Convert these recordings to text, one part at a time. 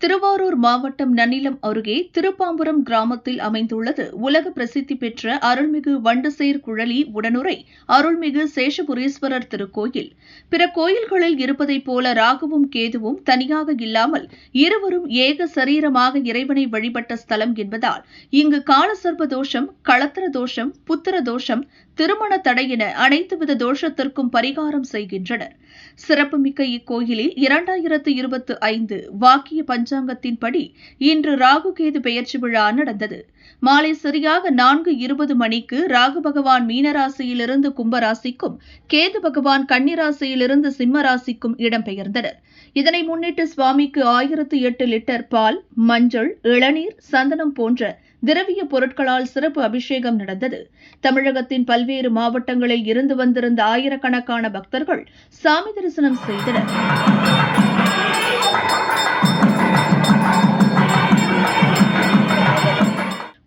திருவாரூர் மாவட்டம் நன்னிலம் அருகே திருப்பாம்புரம் கிராமத்தில் அமைந்துள்ளது உலக பிரசித்தி பெற்ற அருள்மிகு வண்டுசேர் குழலி உடனுறை அருள்மிகு சேஷபுரீஸ்வரர் திருக்கோயில். பிற கோயில்களில் இருப்பதைப் போல ராகுவும் கேதுவும் தனியாக இல்லாமல் இருவரும் ஏக சரீரமாக இறைவனை வழிபட்ட ஸ்தலம் என்பதால் இங்கு காலசர்ப்ப தோஷம், களத்திர தோஷம், புத்திர தோஷம், திருமண தடை என அனைத்துவித தோஷத்திற்கும் பரிகாரம் செய்கின்றனர். சிறப்புமிக்க இக்கோயிலில் 2025 வாக்கிய பஞ்சாங்கத்தின்படி இன்று ராகு கேது பெயர்ச்சி விழா நடந்தது. மாலை சரியாக 4:20 மணிக்கு ராகு பகவான் மீனராசியிலிருந்து கும்பராசிக்கும், கேது பகவான் கன்னிராசியிலிருந்து சிம்மராசிக்கும் இடம்பெயர்ந்தனர். இதனை முன்னிட்டு சுவாமிக்கு 1008 லிட்டர் பால், மஞ்சள், இளநீர், சந்தனம் போன்ற திரவிய பொருட்களால் சிறப்பு அபிஷேகம் நடந்தது. தமிழகத்தின் பல்வேறு மாவட்டங்களில் இருந்து வந்திருந்த ஆயிரக்கணக்கான பக்தர்கள் சாமி தரிசனம் செய்தனர்.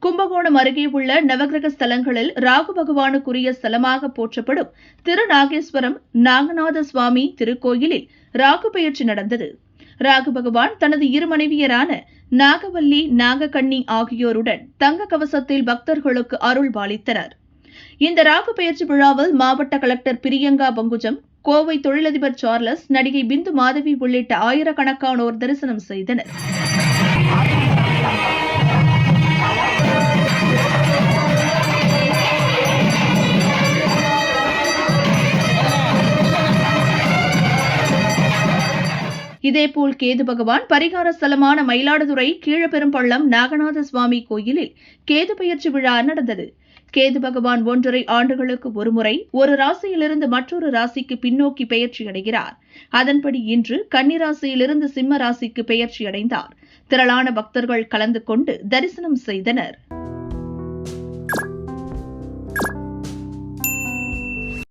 கும்பகோணம் அருகே உள்ள நவகிரக ஸ்தலங்களில் ராகு பகவானுக்குரிய ஸ்தலமாக போற்றப்படும் திருநாகேஸ்வரம் நாகநாத சுவாமி திருக்கோயிலில் ராகு பெயர்ச்சி நடந்தது. ராகு பகவான் தனது இரு மனைவியரான நாகவல்லி, நாகக்கண்ணி ஆகியோருடன் தங்க கவசத்தில் பக்தர்களுக்கு அருள் பாலித்தனர். இந்த ராகு பெயர்ச்சி விழாவில் மாவட்ட கலெக்டர் பிரியங்கா பங்குஜம், கோவை தொழிலதிபர் சார்லஸ், நடிகை பிந்து மாதவி உள்ளிட்ட ஆயிரக்கணக்கானோர் தரிசனம் செய்தனர். இதேபோல் கேது பகவான் பரிகார ஸ்தலமான மயிலாடுதுறை கீழப்பெரும்பள்ளம் நாகநாத சுவாமி கோயிலில் கேது பெயர்ச்சி விழா நடந்தது. கேது பகவான் 1.5 ஆண்டுகளுக்கு ஒருமுறை ஒரு ராசியிலிருந்து மற்றொரு ராசிக்கு பின்னோக்கி பெயர்ச்சி அடைகிறார். அதன்படி இன்று கன்னிராசியிலிருந்து சிம்ம ராசிக்கு பெயர்ச்சி அடைந்தார். திரளான பக்தர்கள் கலந்து கொண்டு தரிசனம் செய்தனர்.